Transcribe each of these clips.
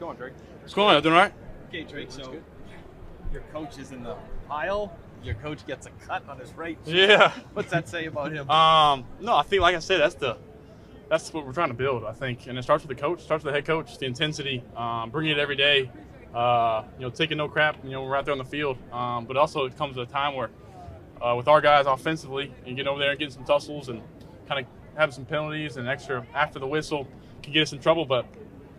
going, Drake? What's going on? Doing all right? Okay, Drake, so your coach is in the pile. Your coach gets a cut on his right cheek. Yeah. What's that say about him? No, I think, like I said, that's what we're trying to build, I think. And it starts with the coach, starts with the head coach, the intensity, bringing it every day, taking no crap, we're out there on the field. But also it comes at a time where with our guys offensively, and getting over there and getting some tussles and kind of having some penalties and extra after the whistle can get us in trouble. But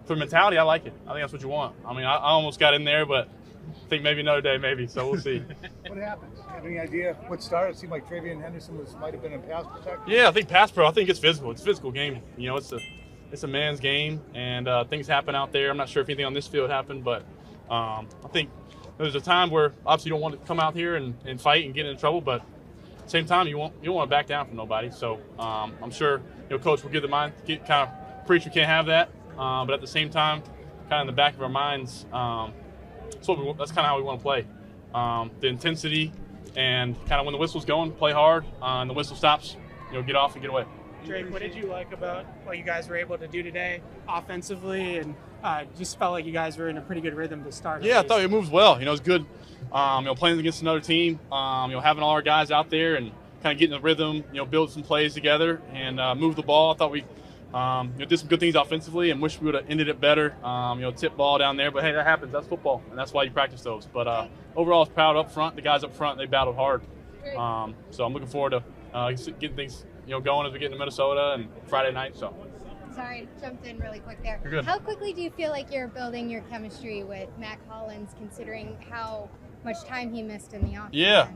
for mentality, I like it. I think that's what you want. I mean, I almost got in there, but I think maybe another day, maybe. So we'll see. What happened? Have any idea what started? It seemed like Travion Henderson might have been in pass protection. Yeah, I think pass pro. I think it's physical. It's a physical game. It's a man's game, and things happen out there. I'm not sure if anything on this field happened, but I think there's a time where obviously you don't want to come out here and fight and get in trouble, but at the same time you don't want to back down from nobody. So I'm sure coach will give the mind, kind of preach we can't have that, but at the same time, kind of in the back of our minds, that's kind of how we want to play. The intensity and kind of when the whistle's going, play hard, and the whistle stops, get off and get away. Drake, what did you like about what you guys were able to do today offensively, and just felt like you guys were in a pretty good rhythm to start? Yeah, I thought it moves well. It's good. Playing against another team, having all our guys out there and kind of getting the rhythm, build some plays together and move the ball. I thought we did some good things offensively and wish we would have ended it better. Tip ball down there, but hey, that happens. That's football, and that's why you practice those. But overall, I was proud up front. The guys up front, they battled hard. So I'm looking forward to getting things going as we get into Minnesota and Friday night. So. Sorry, jumped in really quick there. You're good. How quickly do you feel like you're building your chemistry with Mac Hollins, considering how much time he missed in the offseason? Yeah.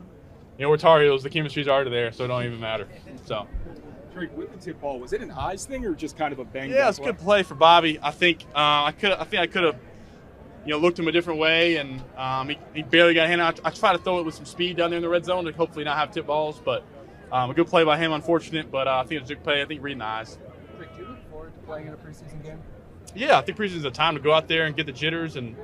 We're Tar Heels. The chemistry's already there, so it don't even matter. So. Drake, with the tip ball, was it an eyes thing or just kind of a bang? Yeah, it's a good play for Bobby. I think I could have looked him a different way, and he barely got a hand out. I tried to throw it with some speed down there in the red zone to hopefully not have tip balls, but a good play by him. Unfortunate, but I think it was a good play. I think reading the eyes. Drake, do you look forward to playing in a preseason game? Yeah, I think preseason's a time to go out there and get the jitters, and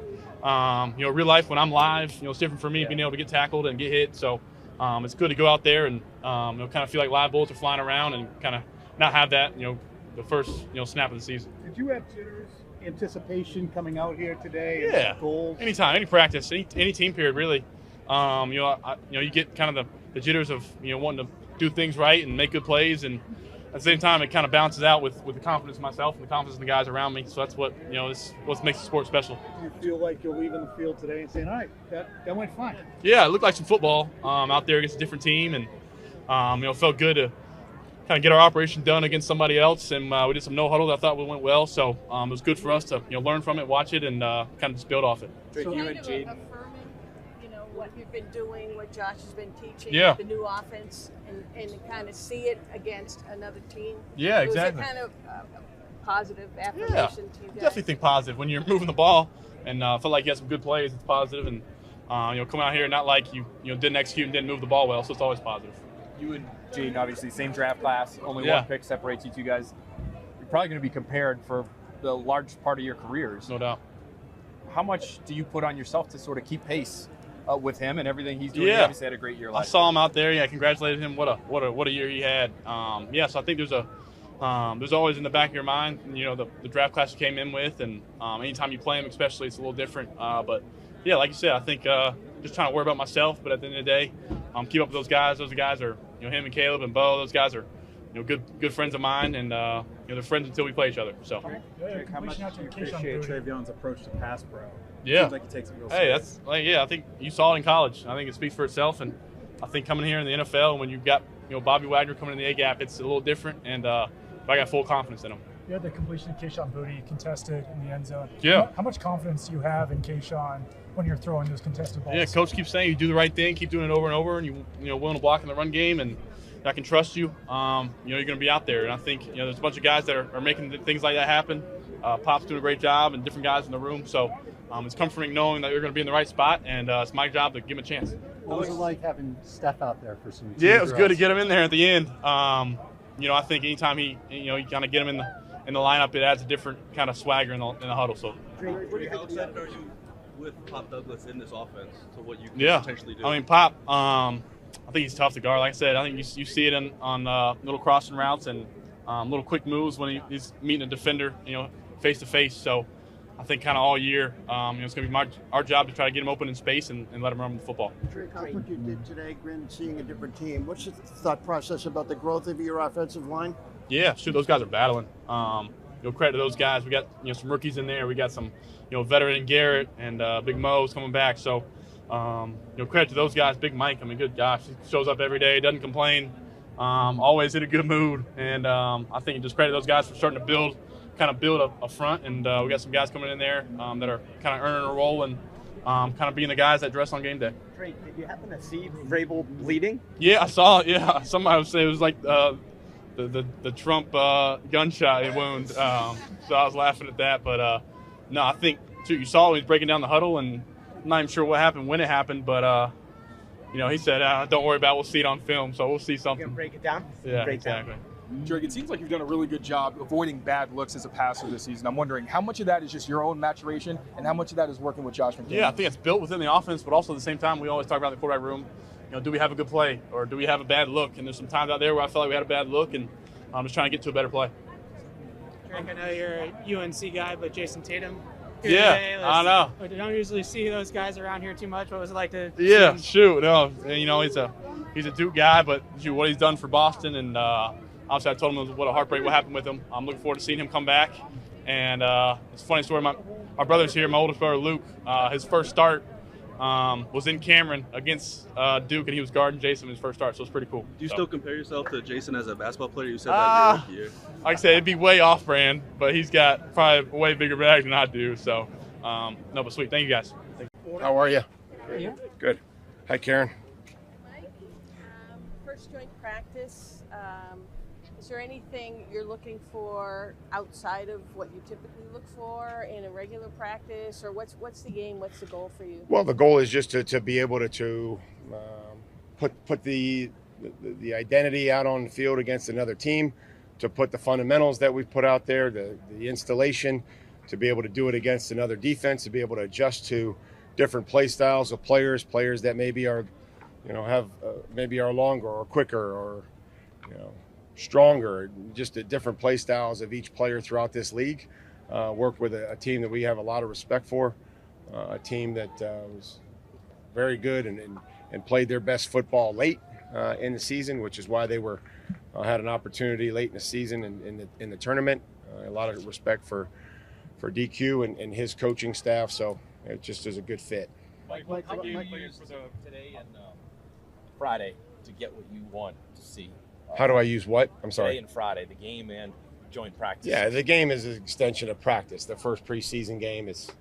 real life when I'm live, it's different for me being able to get tackled and get hit. So it's good to go out there and kind of feel like live bullets are flying around and kind of not have that the first snap of the season. Did you have jitters, anticipation coming out here today? Yeah, goals. Anytime, any practice, any team period really. You get kind of the jitters of wanting to do things right and make good plays, and at the same time it kind of balances out with the confidence in myself and the confidence in the guys around me. So that's what is what makes the sport special. Do you feel like you're leaving the field today and saying, all right, that went fine? Yeah, it looked like some football out there against a different team, and felt good to kind of get our operation done against somebody else, and we did some no huddle that I thought went well. So it was good for us to learn from it, watch it, and kind of just build off it. Drake, so you and Jaden, what you've been doing, what Josh has been teaching, the new offense, and kind of see it against another team. Yeah, exactly. Was it kind of positive affirmation to you guys? Definitely think positive when you're moving the ball, and feel like you had some good plays. It's positive, and come out here not like you didn't execute and didn't move the ball well. So it's always positive. You and Jaden, obviously, same draft class. Only one pick separates you two guys. You're probably going to be compared for the large part of your careers. No doubt. How much do you put on yourself to sort of keep pace with him and everything he's doing? Yeah. He obviously had a great year last I saw year. him out there. Yeah, congratulated him. What a year he had. So I think there's always in the back of your mind, the draft class you came in with, and anytime you play him, especially, it's a little different. But yeah, like you said, I think just trying to worry about myself. But at the end of the day, keep up with those guys. Those guys are him and Caleb and Bo. Those guys are good friends of mine, and they're friends until we play each other. So. Drake, how much do you appreciate Travion's approach to pass pro? Yeah. Seems like he takes it real serious. I think you saw it in college. I think it speaks for itself, and I think coming here in the NFL, when you've got Bobby Wagner coming in the A gap, it's a little different, and I got full confidence in him. You had the completion of Kayshawn Boutte contested in the end zone. Yeah. How much confidence do you have in Kayshawn when you're throwing those contested balls? Yeah, coach keeps saying you do the right thing, keep doing it over and over, and you're willing to block in the run game, and I can trust you. You're going to be out there, and I think there's a bunch of guys that are making things like that happen. Pop's doing a great job, and different guys in the room. So it's comforting knowing that you're going to be in the right spot, and it's my job to give him a chance. What was it like having Steph out there for some? Yeah, it was good to get him in there at the end. I think anytime you kind of get him in the lineup, it adds a different kind of swagger in the huddle. So. How excited are you with Pop Douglas in this offense to what you can potentially do? I mean, Pop. I think he's tough to guard. Like I said, I think you see it on little crossing routes and little quick moves when he's meeting a defender, face to face. So I think kind of all year. It's going to be our job to try to get him open in space and let him run the football. Drake, I what you did today, granted seeing a different team. What's your thought process about the growth of your offensive line? Yeah, shoot, those guys are battling. Credit to those guys. We got some rookies in there. We got some veteran Garrett and Big Mo's coming back. So credit to those guys. Big Mike, I mean, good gosh, he shows up every day, doesn't complain, always in a good mood. And I think just credit those guys for starting to build a front. And we got some guys coming in there that are kind of earning a role and kind of being the guys that dress on game day. Drake, did you happen to see Vrabel bleeding? Yeah, I saw it. Yeah, somebody would say it was like the Trump gunshot wound. So I was laughing at that. But no, I think too, you saw he was breaking down the huddle, and I'm not even sure what happened when it happened. But he said, "Don't worry about it. We'll see it on film." So we'll see something. You can break it down. Yeah, Breakdown. exactly. Drake, it seems like you've done a really good job avoiding bad looks as a passer this season. I'm wondering how much of that is just your own maturation and how much of that is working with Josh McDaniels? Yeah, I think it's built within the offense, but also at the same time, we always talk about in the quarterback room, do we have a good play or do we have a bad look? And there's some times out there where I felt like we had a bad look, and I'm just trying to get to a better play. Drake, I know you're a UNC guy, but Jason Tatum. Yeah, I know. I don't usually see those guys around here too much. What was it like to? Yeah, shoot, no, he's a Duke guy, but what he's done for Boston, and obviously I told him what a heartbreak what happened with him. I'm looking forward to seeing him come back. And it's a funny story. My brother's here. My oldest brother Luke, his first start was in Cameron against Duke, and he was guarding Jason in his first start. So it's pretty cool. Do you still compare yourself to Jason as a basketball player? You said that your rookie year. Like I said, it'd be way off brand, but he's got probably a way bigger bag than I do. So no, but sweet. Thank you guys. How are you? Yeah. Good. Hi, Karen. Mike, first joint practice. Is there anything you're looking for outside of what you typically look for in a regular practice, or what's the game? What's the goal for you? Well, the goal is just to be able to put the identity out on the field against another team, to put the fundamentals that we've put out there, the installation, to be able to do it against another defense, to be able to adjust to different play styles of players that maybe are, maybe are longer or quicker or, stronger, just the different play styles of each player throughout this league. Work with a team that we have a lot of respect for, a team that was very good and played their best football late in the season, which is why they had an opportunity late in the season in the tournament. A lot of respect for DQ and his coaching staff, so it just is a good fit. Mike, how do you use for today and Friday to get what you want to see? How do I use what? I'm sorry. Today and Friday, the game and joint practice. Yeah, the game is an extension of practice. The first preseason game is,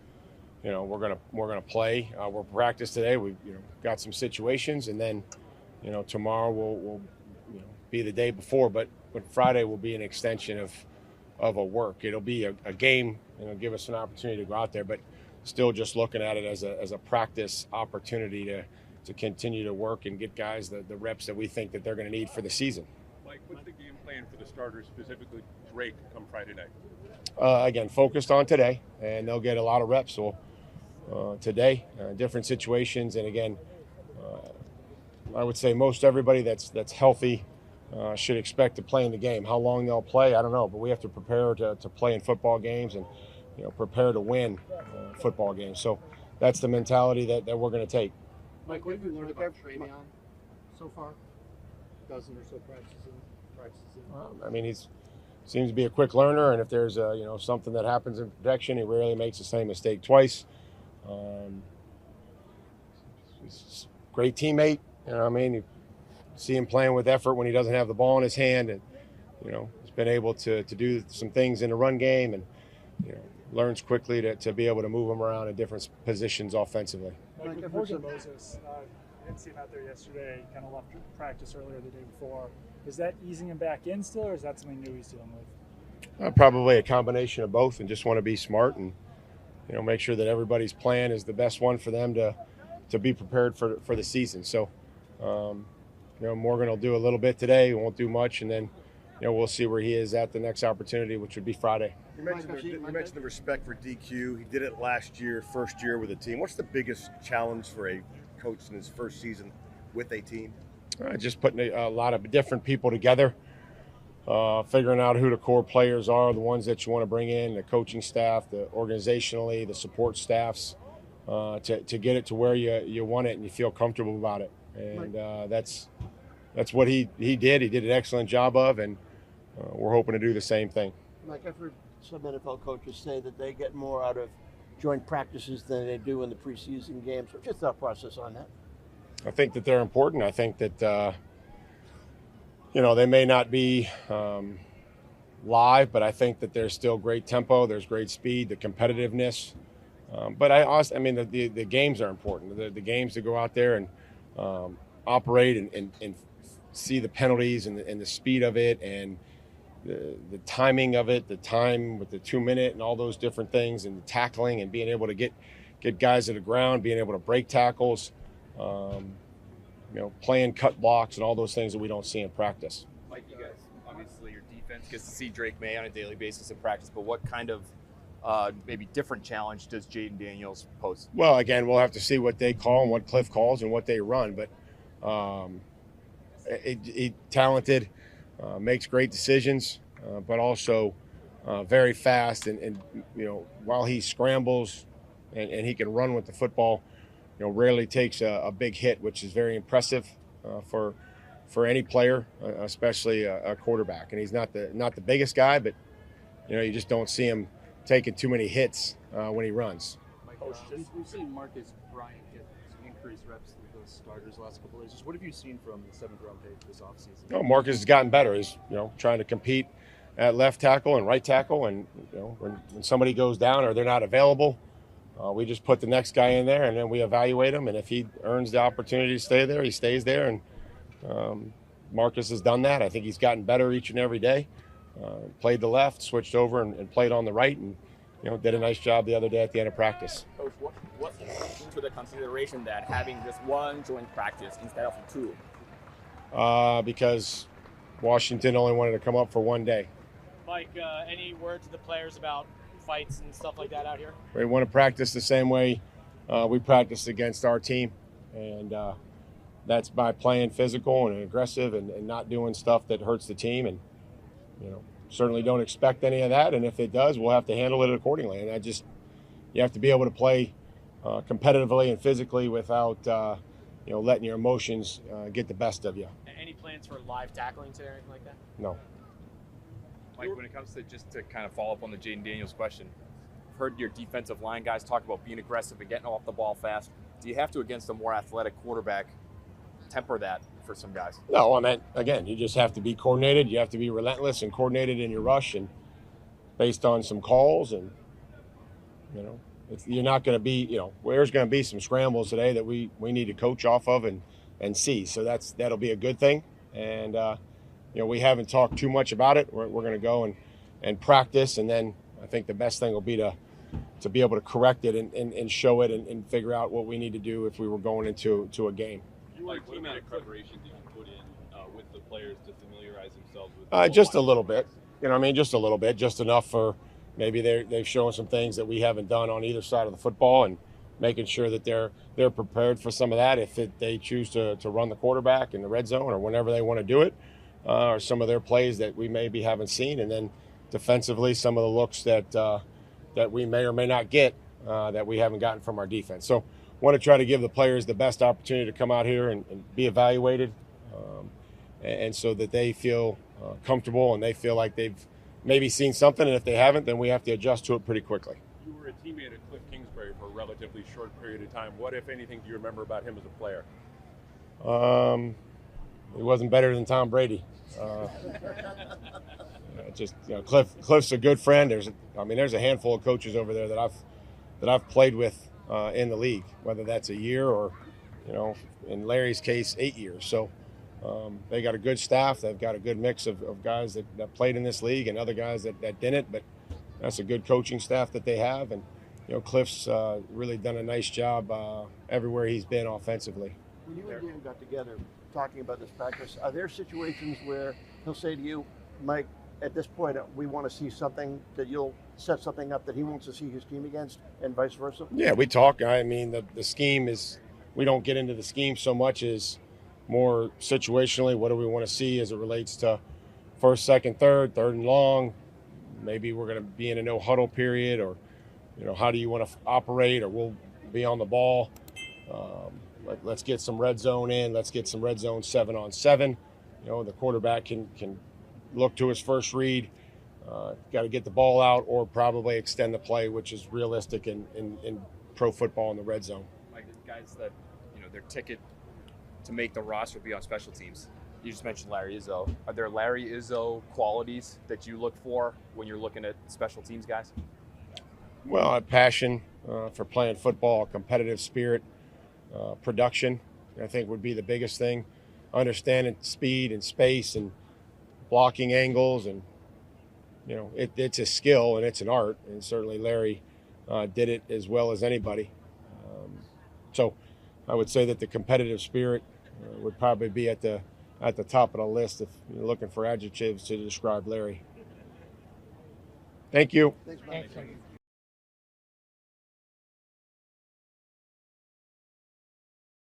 we're gonna play. We're practice today. We got some situations, and then, tomorrow will be the day before. But Friday will be an extension of a work. It'll be a game. Give us an opportunity to go out there, but still just looking at it as a practice opportunity to continue to work and get guys the reps that we think that they're going to need for the season. Mike, what's the game plan for the starters, specifically Drake, come Friday night? Again, focused on today, and they'll get a lot of reps today, different situations. And again, I would say most everybody that's healthy should expect to play in the game. How long they'll play, I don't know, but we have to prepare to play in football games and prepare to win football games. So that's the mentality that we're going to take. Mike, what have you learned about Travion so far? Dozen or so practices in. I mean, he seems to be a quick learner, and if there's something that happens in protection, he rarely makes the same mistake twice. He's a great teammate. You see him playing with effort when he doesn't have the ball in his hand, and he's been able to do some things in the run game, and learns quickly to be able to move him around in different positions offensively. Like Morgan Moses, I didn't see him out there yesterday, kind of left practice earlier the day before. Is that easing him back in still, or is that something new he's dealing with? Probably a combination of both, and just want to be smart and make sure that everybody's plan is the best one for them to be prepared for the season. So Morgan will do a little bit today, won't do much, and then we'll see where he is at the next opportunity, which would be Friday. You mentioned the respect for DQ. He did it last year, first year with a team. What's the biggest challenge for a coach in his first season with a team? Just putting a lot of different people together. figuring out who the core players are, the ones that you want to bring in, the coaching staff, the organizationally, the support staffs, to get it to where you want it and you feel comfortable about it. And that's what he did. He did an excellent job of, and we're hoping to do the same thing. Mike, I've heard some NFL coaches say that they get more out of joint practices than they do in the preseason games. What's your thought process on that? I think that they're important. I think that, they may not be live, but I think that there's still great tempo, there's great speed, the competitiveness. But the games are important. The games to go out there and operate and see the penalties and the speed of it and the timing of it, the time with the 2-minute and all those different things, and the tackling and being able to get guys to the ground, being able to break tackles, playing cut blocks and all those things that we don't see in practice. Mike, you guys, obviously your defense gets to see Drake Maye on a daily basis in practice, but what kind of maybe different challenge does Jaden Daniels pose? Well, again, we'll have to see what they call and what Cliff calls and what they run, but he's talented, makes great decisions, but also very fast. And while he scrambles and he can run with the football, rarely takes a big hit, which is very impressive for any player, especially a quarterback. And he's not the biggest guy, but you just don't see him taking too many hits when he runs. Coach, we've seen Marcus Bryant get increased reps with those starters the last couple of days. Just what have you seen from the 7th-round pick this offseason? Marcus has gotten better. He's trying to compete at left tackle and right tackle, and when somebody goes down or they're not available, we just put the next guy in there, and then we evaluate him. And if he earns the opportunity to stay there, he stays there. And Marcus has done that. I think he's gotten better each and every day. Played the left, switched over, and played on the right, and did a nice job the other day at the end of practice. Coach, what into the consideration that having just one joint practice instead of 2? Because Washington only wanted to come up for one day. Mike, any word to the players about fights and stuff like that out here? We want to practice the same way we practiced against our team, and that's by playing physical and aggressive and not doing stuff that hurts the team. And certainly don't expect any of that, and if it does, we'll have to handle it accordingly. And you have to be able to play competitively and physically without letting your emotions get the best of you. Any plans for live tackling today or anything like that? No. Mike, when it comes to just to kind of follow up on the Jaden Daniels question, I've heard your defensive line guys talk about being aggressive and getting off the ball fast. Do you have to, against a more athletic quarterback, temper that for some guys? No, again, you just have to be coordinated. You have to be relentless and coordinated in your rush, and based on some calls. And you're not going to be, there's going to be some scrambles today that we need to coach off of and see. So that'll be a good thing. And we haven't talked too much about it. We're going to go and practice, and then I think the best thing will be to be able to correct it and show it and figure out what we need to do if we were going into a game. What amount of preparation did you put in with the players to familiarize themselves with just a little bit. Just a little bit, just enough for maybe they've shown some things that we haven't done on either side of the football, and making sure that they're prepared for some of that if they choose to run the quarterback in the red zone or whenever they want to do it, or some of their plays that we maybe haven't seen. And then defensively, some of the looks that we may or may not get that we haven't gotten from our defense. So want to try to give the players the best opportunity to come out here and be evaluated, and so that they feel comfortable and they feel like they've maybe seen something, and if they haven't, then we have to adjust to it pretty quickly. You were a teammate of Cliff Kingsbury for a relatively short period of time. What, if anything, do you remember about him as a player? He wasn't better than Tom Brady. Cliff's a good friend. There's a handful of coaches over there that I've played with in the league, whether that's a year or, in Larry's case, 8 years. So they got a good staff. They've got a good mix of guys that played in this league and other guys that didn't, but that's a good coaching staff that they have. And, Cliff's really done a nice job everywhere he's been offensively. When you and Dan got together talking about this practice, are there situations where he'll say to you, Mike, at this point, we want to see something that you'll set something up that he wants to see his team against, and vice versa? Yeah, we talk. The scheme is, we don't get into the scheme so much as more situationally, what do we want to see as it relates to first, second, third and long. Maybe we're going to be in a no huddle period, or how do you want to operate, or we'll be on the ball. Let's get some red zone in. Let's get some red zone 7-on-7. The quarterback can look to his first read. Got to get the ball out, or probably extend the play, which is realistic in pro football in the red zone. Like guys that their ticket to make the roster be on special teams. You just mentioned Larry Izzo. Are there Larry Izzo qualities that you look for when you're looking at special teams guys? Well, a passion for playing football, a competitive spirit, production, I think would be the biggest thing. Understanding speed and space and blocking angles, and it's a skill and it's an art, and certainly Larry did it as well as anybody. So I would say that the competitive spirit would probably be at the top of the list if you're looking for adjectives to describe Larry. Thank you. Thanks, Mike.